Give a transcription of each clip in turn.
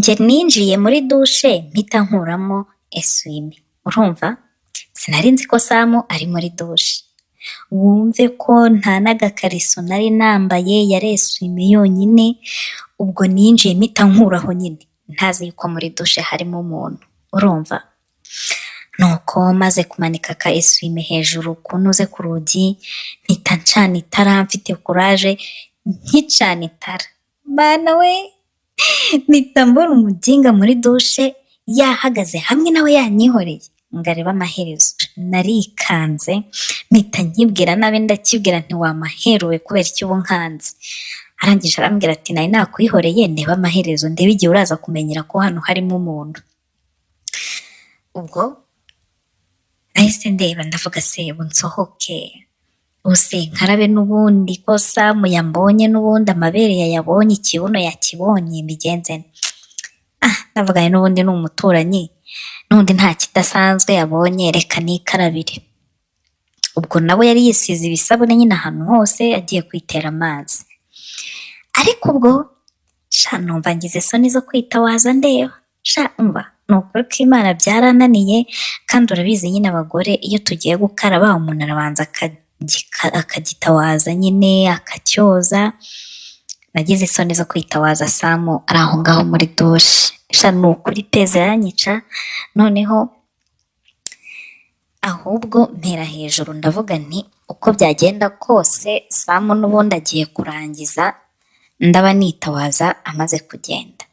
njye ninjiye muri dushe mpita nkuramo eswime. Urumva, sinari nzi ko Samu ari muri dushe. Wumve ko nta n'agakariso nari nambaye, yari eswime yonyine. Ubwo ninjiye mpita nkuraho nyine, ntazi yuko muri dushe harimo umuntu. Urumva, nuko maze kumanika ka eswime hejuru kunuze ku rugi, mpita ncana itara, mfite kuraje nkicana itara, bana we, mpita mbona umuginga muri dushe yahagaze hamwe nawe yanyihoreye ngo arebe amaherezo. Narikanze mpita nkibwira nabi, ndakibwira nti wamaheruwe kubera icyo ubu nkanze. Arangije arambwira ati nari nakwihoreye, ndebe amaherezo, ndebe igihe uraza kumenyera ko hano harimo umuntu. Ubwo nahise ndeba ndavuga se ubu nsohoke use nkarabe n'ubundi ko Samu yambonye, n'ubundi amabere yayabonye, ikibuno yakibonye, mbigenze ndavuga n'ubundi ni umuturanyi, n'ubundi nta kidasanzwe yabonye, reka nikarabire. Ubwo nawe yari yisize ibisabune nyine ahantu hose agiye kwitera amazi. Ariko ubwo numva ngize isoni zo kwitawaza ndeba, umva ni ukuri ko Imana byarananiye. Kandi urabizi nyine abagore iyo tugiye gukaraba umuntu arabanza akagitawaza nyine akacyoza. Nagize isoni zo kwitawaza Samu ari aho ngaho muri dushe. Ni ukuri teze yanyica. Noneho ahubwo mpera hejuru ndavuga nti uko byagenda kose Samu n'ubundi agiye kurangiza, ndaba nitawaza amaze kugenda.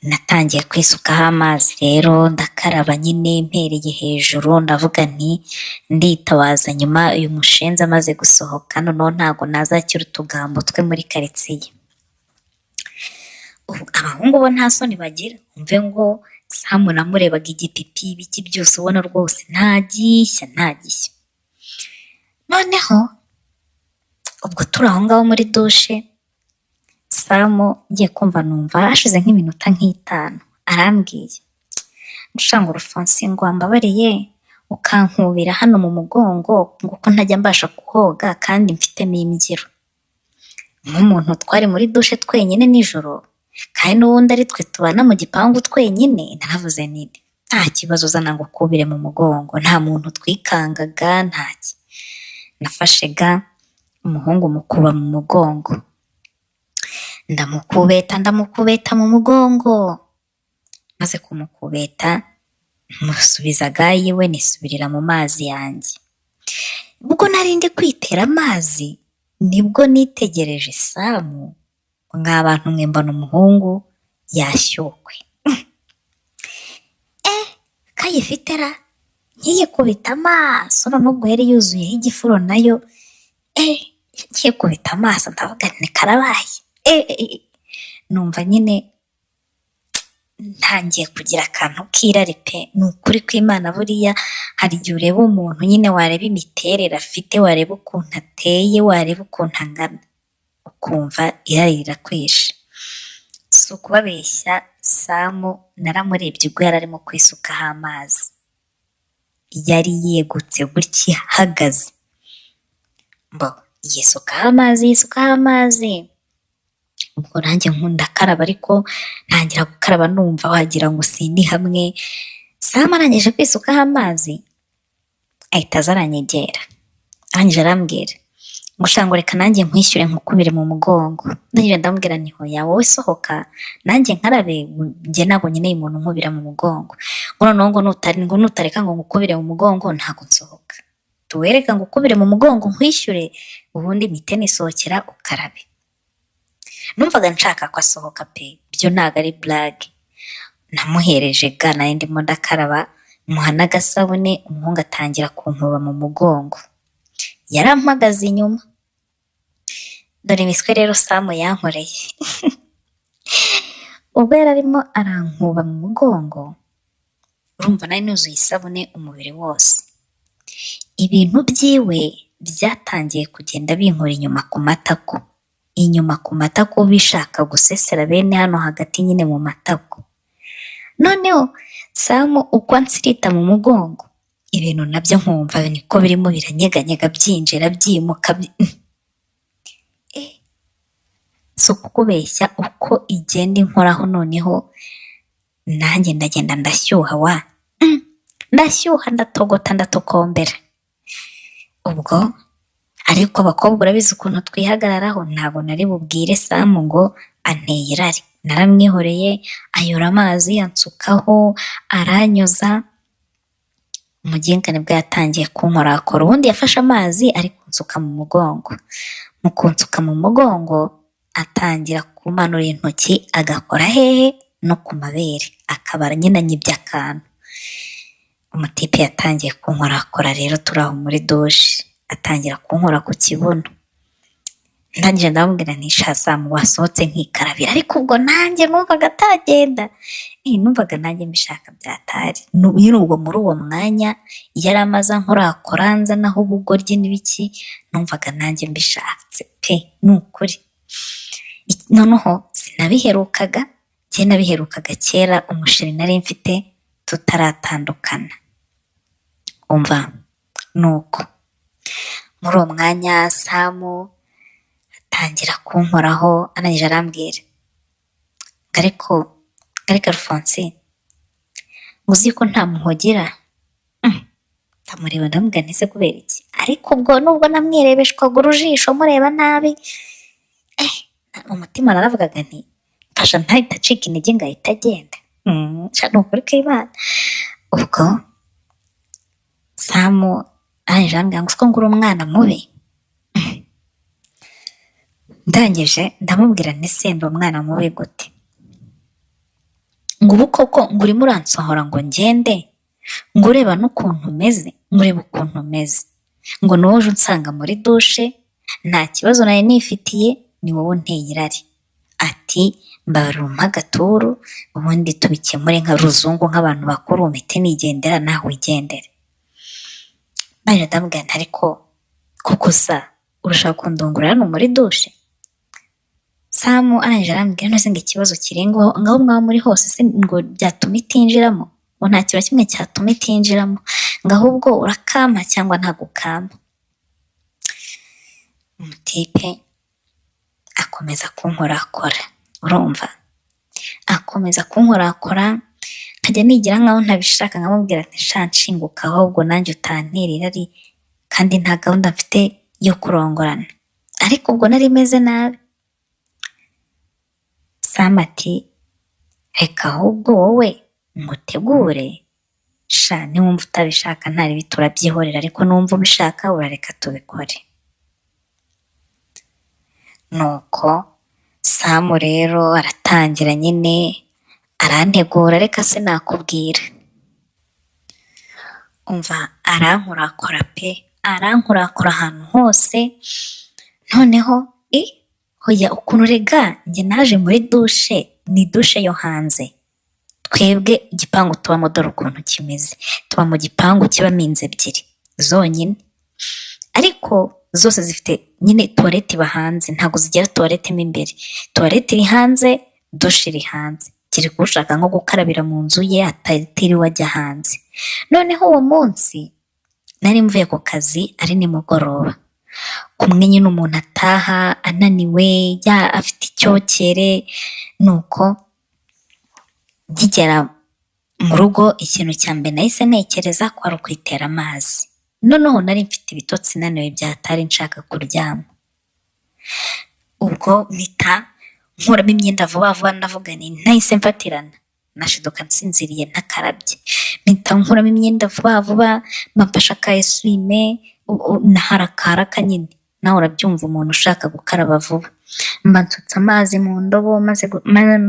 Natangiye kwisukaho amazi rero, ndakaraba nyine mpereye hejuru, ndavuga nti nditawaza nyuma uyu mushenzi amaze gusohoka, noneho ntago nazakira utugambo twe muri karitsiye. Abahungu bo nta soni bagira, umve ngo Samu namurebaga igipipi ibiki byose ubona rwose ntagishya. Noneho ubwo turi aho ngaho muri dushe, Samu ngiye kumva numva hashize nk'iminota nk'itanu, arambwiye ngo Rufonsi ngo wambabariye ukankubira hano mu mugongo ngo ko ntajya mbasha kuhoga kandi mfitemo imbyiro. Nk'umuntu twari muri dushe twenyine nijoro, kandi n'ubundi ari twe tubana mu gipangu twenyine, naravuze nti nta kibazo uzana ngo ukubire mu mugongo, nta muntu twikangaga, ntaki. Nafashe ga umuhungu mukuba mu mugongo, ndamukubeta mu mugongo. Maze kumukubeta musubiza ga yiwe, nisubirira mu mazi yanjye. Ubwo nari ndi kwitera amazi nibwo nitegereje Samu, nk'abantu mwe mbona umuhungu yashyukwe. Kayifitera nkiyikubita amaso, nubwo yari yuzuyeho igifuro nayo, nkiyikubita amaso ndavuga nti karabaye. Numva nyine ntangiye kugira akantu k'irari pe. Ni ukuri kw'Imana buriya hari igihe ureba umuntu nyine, wareba imiterere afite, wareba ukuntu ateye, wareba ukuntu angana, ukumva irari rirakwishe. Si ukubabeshya, Samu naramurebye ubwo yari arimo kwisukaho amazi, yari yegutse gutya ahagaze, yisukaho amazi. Ubwo nanjye nkunda akaraba, ariko ntangira gukaraba numva wagira ngo sindi hamwe. Samu arangije kwisukaho amazi ahita aza aranyegera, arangije arambwira ngo reka nanjye nkwishyure nkukubire mu mugongo. Ndangije ndamubwira nti hoya, wowe sohoka nanjye nkarabe, njye ntabwo nkeneye umuntu nkubira mu mugongo. Noneho ngo nutareka ngo ngukubire mu mugongo ntabwo nsohoka, tuwereka ngo ukubire mu mugongo nkwishyure, ubundi mpite nisohokera ukarabe. Numvaga nshaka ko asohoka pe, byo ntabwo ari blague. Namuhereje ga nari ndimo ndakaraba, muha n'agasabune, umuhungu atangira kunkuba mu mugongo, yarampagaze inyuma. Dore imiswe rero Samu yankoreye. Ubwo yari arimo arankuba mu mugongo, urumva nari nuzuye isabune umubiri wose. Ibintu byiwe byatangiye kugenda binkora inyuma ku matako, bishaka gusesera bene hano hagati nyine mu matako. Noneho Samu uko ansirita mu mugongo, ibintu nabyo nkumva niko birimo biranyeganyega, byinjira byimuka. si ukukubeshya uko igenda inkoraho noneho nanjye ndagenda ndashyuha ndashyuha ndatogota ndatokombera. Ubwo ariko abakobwa urabizi ukuntu twihagararaho, ntabwo nari bubwire Samu ngo anteye irari, naramwihoreye ayora amazi ansukaho aranyoza. Umuginga nibwo yatangiye kunkorakora, ubundi yafashe amazi ari kunsuka mu mugongo, mu kunsuka mu mugongo atangira kumanura intoki agakora hehe no ku mabere, akaba nyine anyibye akantu. Umutipe yatangiye kunkorakora rero turi aho muri dushe, atangira kunkora ku kibuno. Ndangije ndamubwira nti sha Samu wasohotse nkikarabira, ariko ubwo nanjye numvaga atagenda, numvaga nanjye mbishaka byatari. Nyine ubwo muri uwo mwanya yari amaze ankorakora nzanaho ubugoryi n'ibiki, numvaga nanjye mbishatse pe, ni ukuri. Noneho sinabiherukaga, njye nabiherukaga kera umusheri nari mfite tutaratandukana. Umva nuko muri uwo mwanya Samu atangira kunkoraho, arangije arambwira ariko Alphonsine uzi ko nta muhogira. Ndamureba ndamubwira nti se kubera iki? Ariko ubwo nubwo namwirebeshwaga urujisho mureba nabi, umutima naravugaga nti mfasha ntahita acika intege ngo ahita agenda. Ni ukuri kw'Imana. Ubwo Samu arangije arambwira ngo siko ngura umwana mubi. Ndangije ndamubwira nti se ndi umwana mubi gute? Ngo ubu koko ngo urimo uransohora ngo ngende, ngo ureba n'ukuntu umeze, ngo ureba ukuntu umeze, ngo ni wowe uje unsanga muri dushe nta kibazo nari nifitiye, ni wowe unteye irari. Ati mbabarira umpe agaturu ubundi tubikemure nka ruzungu nk'abantu bakuru, mpite nigendera nawe wigendere. Ndangije ndamubwira nti ariko koko sa urashaka kundungura hano muri dushe? Samu arangije arambwira none se ngo ikibazo kiri ngaho mwaba muri hose se ngo byatuma itinjiramo? Ngo nta kiba kimwe cyatuma itinjiramo, ngo ahubwo urakama cyangwa ntabwo ukama. Umutipe akomeza kunkorakora, urumva, akomeza kunkorakora, nkajya nigira nkaho ntabishaka, nkamubwira ati sha nshinguka ahubwo nanjye utantera irari, kandi nta gahunda mfite yo kurongorana. Ariko ubwo nari meze nabi. Samu ati reka ahubwo wowe ngutegure, sha niwumva utabishaka ntaribi turabyihorera, ariko numva ubishaka urareka tubikore. Nuko Samu rero aratangira nyine arantegura, reka se nakubwira. Umva arankorakora pe, arankorakora ahantu hose. Noneho hoya ukuntu rega njye naje muri dushe, ni dushe yo hanze. Twebwe igipangu tubamo dore ukuntu kimeze, tuba mu gipangu kibamo inzu ebyiri zonyine, ariko zose zifite nyine tuwarete iba hanze, ntabwo zigira tuwarete mo imbere. Tuwarete iri hanze, dushe iri hanze, kiri kushaka nko gukarabira mu nzu ye atiriwe ajya hanze. Noneho uwo munsi nari mvuye ku kazi ari nimugoroba, kumwe nyine umuntu ataha ananiwe afite icyokere. Nuko nkigera mu rugo ikintu cya mbere nahise ntekereza ko ari ukwitera amazi. Noneho nari mfite ibitotsi naniwe byatari nshaka kuryama. Ubwo mpita nkuramo imyenda vuba vuba, ndavuga nti nahise mfatirana, nashiduka nsinziriye ntakarabye, mpita nkuramo imyenda vuba vuba, mfashe aka esuwime naharaka nyine, nawe urabyumva umuntu ushaka gukaraba vuba. Mba nsutse amazi mu ndobo,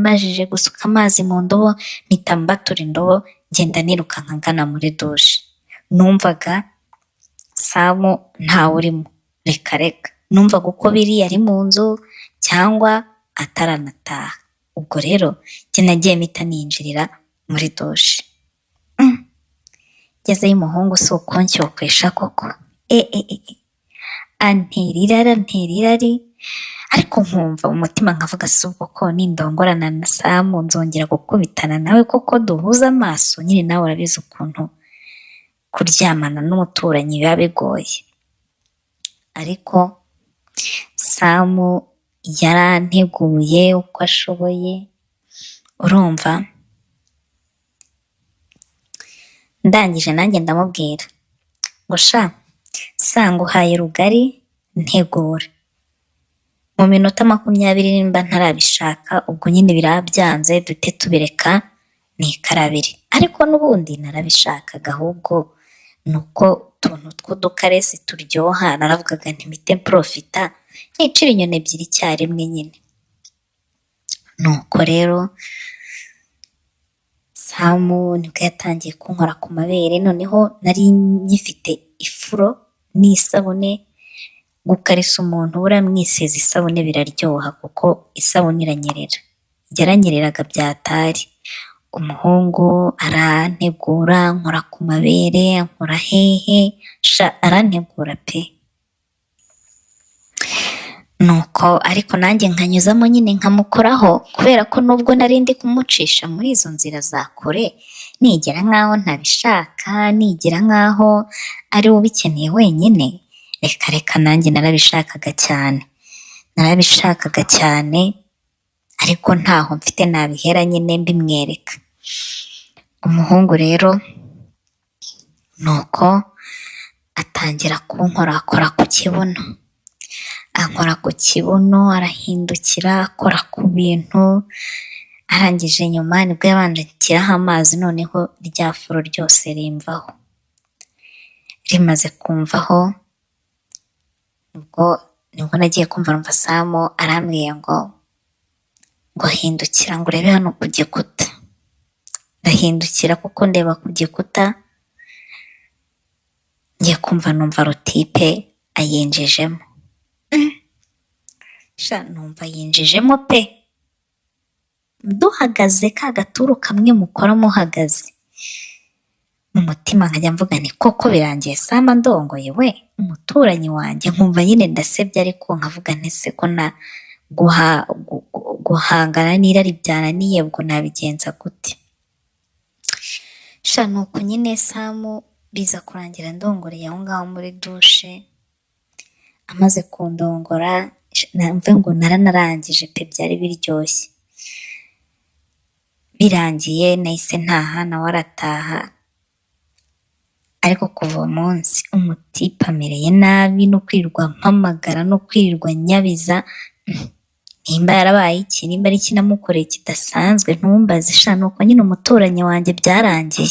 majije gusuka amazi mu ndobo mpita mbatura indobo, ngenda nirukanka ngana muri dushe. Numvaga Samu ntawe urimo, reka numvaga uko biri ari mu nzu cyangwa ataranataha. Ubwo rero njye nagiye mpita ninjirira muri dushe. Ngezeyo umuhungu si ukuncyokesha koko, antera irari, ariko nkumva umutima nkavuga si ubwo ko nindongorana na Samu nzongera gukubitana nawe koko duhuza amaso. Nyine nawe urabizi ukuntu kuryamana n'umuturanyi biba bigoye. Ariko Samu yaranteguye uko ashoboye, urumva. Ndangije nanjye ndamubwira ngo sha sanga uhaye rugari ntegura, mu minota 20 nimba ntarabishaka ubwo nyine biraba byanze duhite tubireka nikarabire, ariko n'ubundi narabishakaga, ahubwo nuko utuntu tw'udukaresi turyoha naravugaga nti mpite profita nicira inyoni ebyiri icyarimwe nyine. Nuko rero Samu nibwo yatangiye kunkora ku mabere, noneho nari nyifite ifuro n'isabune. Gukarisa umuntu buriya mwisize isabune biraryoha kuko isabune iranyerera, yaranyereraga byatari. Umuhungu arantegura, nkora ku mabere, nkora hehe, sha arantegura pe. Nuko ariko nanjye nkanyuzamo nyine nkamukoraho, kubera ko nubwo nari ndi kumucisha muri izo nzira za kure, nigira nkaho ntabishaka, nigira nkaho ari we ubikeneye wenyine, reka nanjye narabishakaga cyane, ariko ntaho mfite nabihera nyine mbimwereka. Umuhungu rero nuko atangira kunkorakora ku kibuno, ankora ku kibuno, arahindukira akora ku bintu, arangije nyuma nibwo yabanje nshyiraho amazi, noneho rya furo ryose rimvaho. Rimaze kumvaho nibwo nagiye kumva numva Samu arambwiye ngo hindukira ngo urebe hano ku gikuta. Ndahindukira kuko ndeba ku gikuta, ngiye kumva numva rutipe ayinjijemo. Sha numva yinjijemo pe, duhagaze ka gaturu kamwe mukora muhagaze, mu mutima nkajya mvuga ni koko birangiye Samu ndongoye we, umuturanyi wanjye. Nkumva nyine ndasebye, ariko nkavuga ntese ko na guhangana n'irari byananiye, ubwo nabigenza gute? Sha nuko nyine Samu biza kurangira ndongoreye aho ngaho muri dushe. Amaze kundongora mve ngo naranarangije pe, byari biryoshye. Birangiye nahise ntaha, nawe arataha, ariko kuva uwo munsi umutipe amereye nabi, no kwirirwa mpamagara, no kwirirwa nyabiza. Nimba yarabaye iki, nimba ari iki namukoreye kidasanzwe ntumbaze. Sha nuko nyine umuturanyi wanjye byarangiye.